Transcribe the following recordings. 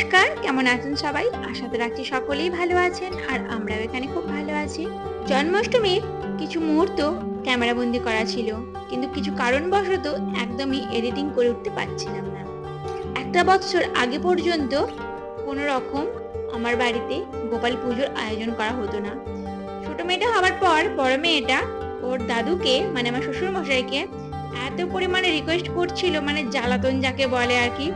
নমস্কার, কেমন আছেন সবাই? আশাতে রাখছি সকলেই ভালো আছেন আর আমরাও এখানে খুব ভালো আছি। জন্মাষ্টমীর কিছু মুহূর্ত ক্যামেরাবন্দি করা ছিল, কিন্তু কিছু কারণবশত একদমই এডিটিং করে উঠতে পারছিলাম না। একটা বছর আগে পর্যন্ত কোনো রকম আমার বাড়িতে গোপাল পুজোর আয়োজন করা হতো না। ছোট মেয়েটা হওয়ার পর বড় মেয়েটা ওর দাদুকে মানে আমার শ্বশুর মশাইকে এত পরিমাণে রিকোয়েস্ট করছিল, মানে জ্বালাতন যাকে বলে আর কি,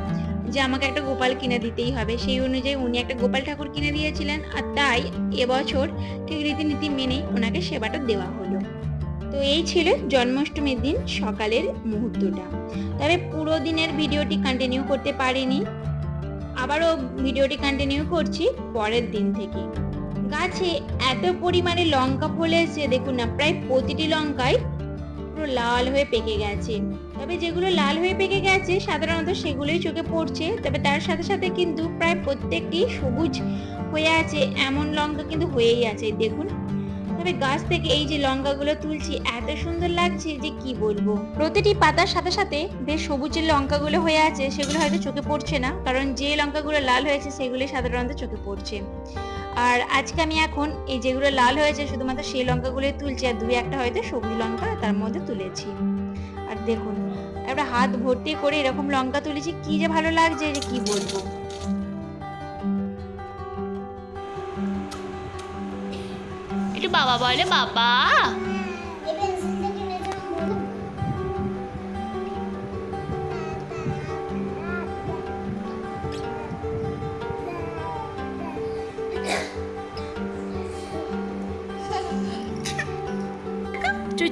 যে আমাকে একটা গোপাল কিনে দিতেই হবে। সেই অনুযায়ী উনি একটা গোপাল ঠাকুর কিনে দিয়েছিলেন, আর তাই এবছর ঠিক রীতিনীতি মেনেই ওনাকে সেবাটা দেওয়া হলো। তো এই ছিল জন্মাষ্টমীর দিন সকালের মুহূর্তটা। তবে পুরো দিনের ভিডিওটি কন্টিনিউ করতে পারিনি, আবারও ভিডিওটি কন্টিনিউ করছি পরের দিন থেকে। গাছে এত পরিমাণে লঙ্কা ফলেছে, দেখুন না, প্রায় প্রতিটি লঙ্কায় পুরো লাল হয়ে পেকে গেছে। তবে যেগুলো লাল হয়ে পেকে গেছে সাধারণত সেগুলোই চোখে পড়ছে, তবে তার সাথে সাথে কিন্তু প্রায় প্রত্যেকটি সবুজ হয়ে আছে এমন লঙ্কা কিন্তু হয়েই আছে, দেখুন। তবে গাছ থেকে এই যে লঙ্কাগুলো তুলছি এত সুন্দর লাগছে যে কি বলবো। প্রতিটি পাতার সাথে সাথে বেশ সবুজের লঙ্কাগুলো হয়ে আছে, সেগুলো হয়তো চোখে পড়ছে না, কারণ যে লঙ্কাগুলো লাল হয়েছে সেগুলি সাধারণত চোখে পড়ছে। আর আজকে আমি এখন এই যেগুলো লাল হয়েছে শুধুমাত্র সেই লঙ্কাগুলোই তুলছি, আর দুই একটা হয়তো সবুজ লঙ্কা তার মধ্যে তুলেছি। আর দেখুন, একটা হাত ভর্তি করে এরকম লঙ্কা তুলেছি, কি যে ভালো লাগছে যে কি বলবো। একটু বাবা বলে বাবা।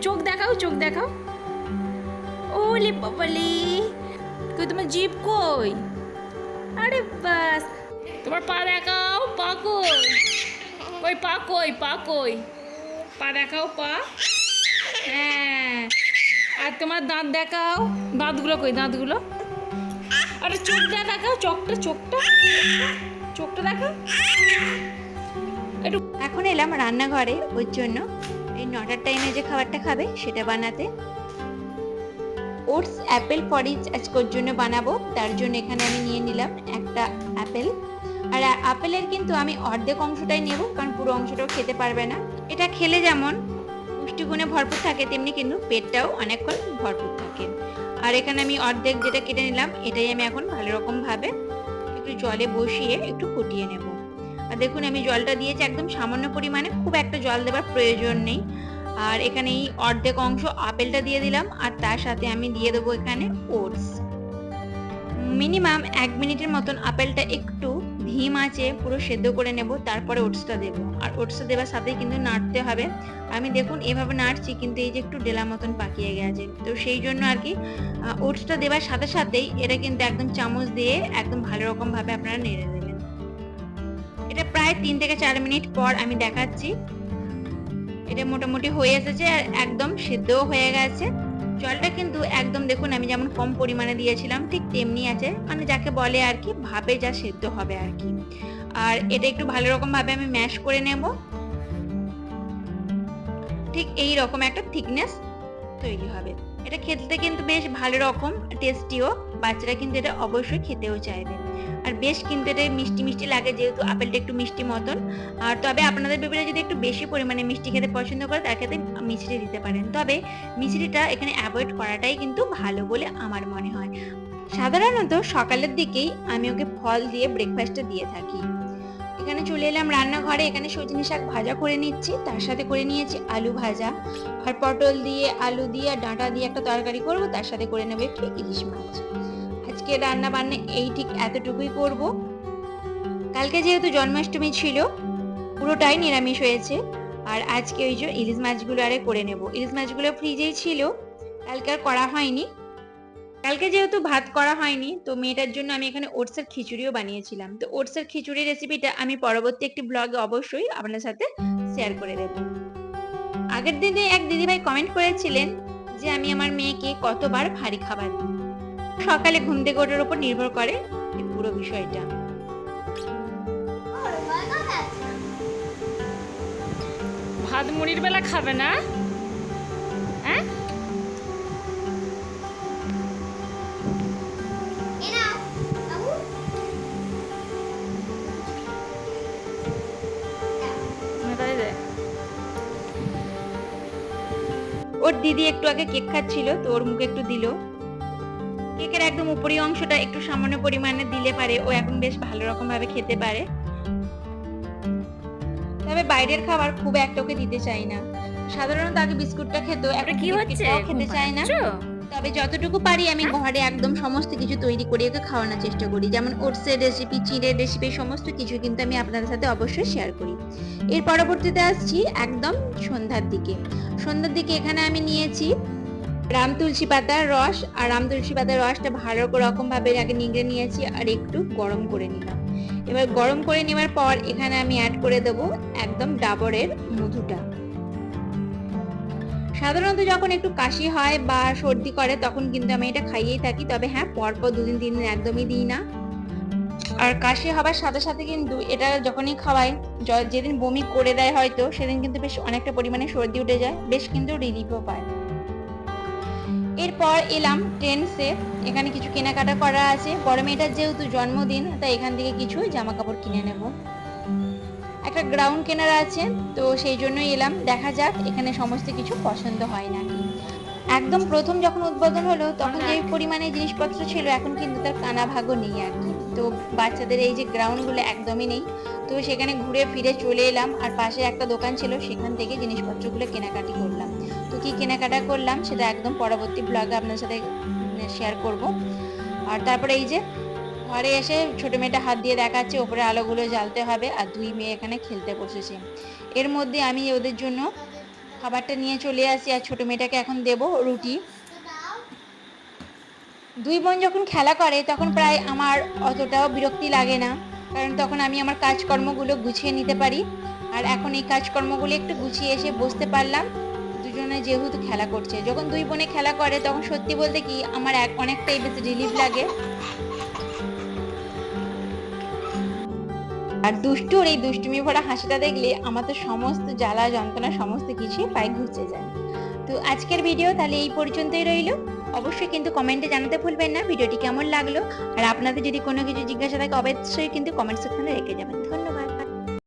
চোখ দেখাও, চোখ দেখাও। ওলি বাবালি, কই তোমার জিভ কই? আরে বাস, তোমার পা দেখাও, পা কই? ওই পা কই, পা কই? পা দেখাও, পা। হ্যাঁ, আর তোমার দাঁত দেখাও, দাঁতগুলো কই, দাঁতগুলো? আরে চোখটা দেখাও, চোখটা, চোখটা, চোখটা দেখাও। এখন এলাম রান্নাঘরে ওর জন্য এই 9টার টাইমে যে খাবারটা খাবে সেটা বানাতে। ওটস অ্যাপেল পরিজ আজকের জন্য বানাবো, তার জন্য এখানে আমি নিয়ে নিলাম একটা অ্যাপেল। আর আপেলের কিন্তু আমি অর্ধেক অংশটাই নেব, কারণ পুরো অংশটাও খেতে পারবে না। এটা খেলে যেমন পুষ্টিগুণে ভরপুর থাকে, তেমনি কিন্তু পেটটাও অনেকক্ষণ ভরপুর থাকে। আর এখানে আমি অর্ধেক যেটা কেটে নিলাম এটাই আমি এখন ভালো রকম ভাবে একটু জলে বসিয়ে একটু ফুটিয়ে নেব। আর দেখুন আমি জলটা দিয়েছি একদম সামান্য পরিমাণে, খুব একটা জল দেওয়ার প্রয়োজন নেই। আর এখানে এই অর্ধেক অংশ আপেলটা দিয়ে দিলাম, আর তার সাথে আমি দিয়ে দেবো এখানে ওটস। মিনিমাম 1 মিনিটের মতন আপেলটা একটু ধিম আঁচে পুরো সেদ্ধ করে নেব, তারপরে ওটসটা দেব। আর ওটসটা দেওয়ার সাথেই কিন্তু নাড়তে হবে। আমি দেখুন এভাবে নাড়ছি, কিন্তু এই যে একটু ডেলা মতন পাকিয়ে গেছে, তো সেই জন্য আর কি ওটসটা দেওয়ার সাথে সাথেই এটা কিন্তু একদম চামচ দিয়ে একদম ভালো রকম ভাবে আপনারা নেড়ে দেবেন। এটা প্রায় 3 থেকে 4 মিনিট পর আমি দেখাচ্ছি। এটা মোটামুটি হয়ে এসেছে আর একদম সেদ্ধও হয়ে গেছে। জলটা কিন্তু একদম দেখুন আমি যেমন কম পরিমাণে দিয়েছিলাম ঠিক তেমনি আছে, মানে যাকে বলে আর কি ভাপে যা সেদ্ধ হবে আর কি। আর এটা একটু ভালো রকম ভাবে আমি ম্যাশ করে নেব, ঠিক এই রকম একটা থিকনেস তৈরি হবে। এটা খেতে কিন্তু বেশ ভালো রকম টেস্টিও, বাচ্চারা কিন্তু এটা অবশ্যই খেতেও চাইবে। আর বেশ কিন্তু এটা মিষ্টি মিষ্টি লাগে, যেহেতু আপেলটা একটু মিষ্টি মতন। আর তবে আপনাদের বেবিরা যদি একটু বেশি পরিমাণে মিষ্টি খেতে পছন্দ করে তার ক্ষেত্রে মিষ্টি দিতে পারেন, তবে মিষ্টিটা এখানে অ্যাভয়েড করাটাই কিন্তু ভালো বলে আমার মনে হয়। সাধারণত সকালের দিকেই আমি ওকে ফল দিয়ে ব্রেকফাস্টটা দিয়ে থাকি। এখানে চলে এলাম রান্নাঘরে, এখানে সজনে শাক ভাজা করে নিচ্ছি, তার সাথে করে নিয়েছি আলু ভাজা, আর পটল দিয়ে আলু দিয়ে আর ডাঁটা দিয়ে একটা তরকারি করব, তার সাথে করে নেব একটু ইলিশ মাছ। আজকে রান্না বান্না এই ঠিক এতটুকুই করব। কালকে যেহেতু জন্মাষ্টমী ছিল পুরোটাই নিরামিষ হয়েছে, আর আজকে ওই যে ইলিশ মাছগুলো আরে করে নেব। ইলিশ মাছগুলো ফ্রিজেই ছিল, কালকে আর করা হয়নি। কালকে যেহেতু ভাত করা হয়নি, তো মেয়েটার জন্য আমি এখানে ওটসের খিচুড়িও বানিয়েছিলাম। তো ওটসের খিচুড়ি রেসিপিটা আমি পরবর্তী একটি ব্লগে অবশ্যই আপনার সাথে শেয়ার করে দেব। আগের দিনে এক দিদিভাই কমেন্ট করেছিলেন যে আমি আমার মেয়েকে কতবার ভারী খাবার দিই। সকালে ঘুম থেকে ওঠার উপর নির্ভর করে এই পুরো বিষয়টা। ভাত মুড়ির বেলা খাবে না? হ্যাঁ, ওর দিদি একটু আগে কেক খাচ্ছিল, তো ওর মুখে একটু দিল। কেকের একদম উপরি অংশটা একটু সামান্য পরিমাণে দিলে পারে ও এখন বেশ ভালো রকম ভাবে খেতে পারে। তবে বাইরের খাবার খুব একটা ওকে দিতে চাই না। সাধারণত আগে বিস্কুটটা খেতো, এখন কি হচ্ছে? বিস্কুটটাও খেতে চায় না। বানাচ্ছো? তবে যতটুকু পারি আমি ঘরে একদম সমস্ত কিছু তৈরি করে ওকে খাওয়ানোর চেষ্টা করি, যেমন ওটসের রেসিপি, চিড়ের রেসিপি, সমস্ত কিছু কিন্তু আমি আপনাদের সাথে অবশ্যই শেয়ার করি। এর পরবর্তীতে আসছি একদম সন্ধ্যার দিকে। সন্ধ্যার দিকে এখানে আমি নিয়েছি রাম তুলসী পাতার রস, আর রাম তুলসী পাতার রসটা ভালো রকম ভাবে আগে নিংড়ে নিয়েছি আর একটু গরম করে নিলাম। এবার গরম করে নেওয়ার পর এখানে আমি অ্যাড করে দেব একদম ডাবরের মধুটা। সাধারণত যখন একটু কাশি হয় বা সর্দি করে তখন কিন্তু আমি এটা খাইয়েই থাকি, তবে হ্যাঁ পরপর 2 দিন 3 দিন একদমই দিই না। আর কাশি হবার সাথে সাথে কিন্তু এটা যখনই খাওয়াই, যেদিন বমি করে দেয় হয়তো সেদিন কিন্তু বেশ অনেকটা পরিমাণে সর্দি উঠে যায়, বেশ কিন্তু রিলিফও পায়। এরপর এলাম ট্রেন্ডসে, এখানে কিছু কেনাকাটা করা আছে। বড় মেয়েটার যেহেতু জন্মদিন, তাই এখান থেকে কিছু জামা কাপড় কিনে নেব। একটা গ্রাউন্ড কেনার আছে, তো সেই জন্যই এলাম। দেখা যাক এখানে সমস্ত কিছু পছন্দ হয় নাকি। একদম প্রথম যখন উদ্বোধন হলো তখন যে পরিমাণে জিনিসপত্র ছিল এখন কিন্তু তার কানা ভাগও নেই আর কি। তো বাচ্চাদের এই যে গ্রাউন্ডগুলো একদমই নেই, তো সেখানে ঘুরে ফিরে চলে এলাম। আর পাশে একটা দোকান ছিল, সেখান থেকে জিনিসপত্রগুলো কেনাকাটি করলাম। তো কি কেনাকাটা করলাম সেটা একদম পরবর্তী ব্লগে আপনার সাথে শেয়ার করব। আর তারপরে এই যে ঘরে এসে ছোট মেয়েটা হাত দিয়ে দেখাচ্ছে ওপরে আলোগুলো জ্বালতে হবে, আর 2 মেয়ে এখানে খেলতে বসেছে। এর মধ্যে আমি ওদের জন্য খাবারটা নিয়ে চলে আসি, আর ছোট মেয়েটাকে এখন দেব রুটি। 2 বোন যখন খেলা করে তখন প্রায় আমার অতটাও বিরক্তি লাগে না, কারণ তখন আমি আমার কাজকর্মগুলো গুছিয়ে নিতে পারি। আর এখন এই কাজকর্মগুলো একটু গুছিয়ে এসে বসতে পারলাম, দুজনে যেহেতু খেলা করছে। যখন 2 বোনে খেলা করে তখন সত্যি বলতে কি আমার অনেকটাই বেশি রিলিফ লাগে। আর দুষ্টুর এই দুষ্টুমি ভরা হাসিটা দেখলে আমার তো সমস্ত জ্বালা যন্ত্রণা সমস্ত কিছুই পায়ে ঘুচে যায়। তো আজকের ভিডিও তাহলে এই পর্যন্তই রইল। অবশ্যই কিন্তু কমেন্টে জানাতে ভুলবেন না ভিডিওটি কেমন লাগলো, আর আপনাদের যদি কোনো কিছু জিজ্ঞাসা থাকে অবশ্যই কিন্তু কমেন্ট সেকশনে রেখে যাবেন। ধন্যবাদ।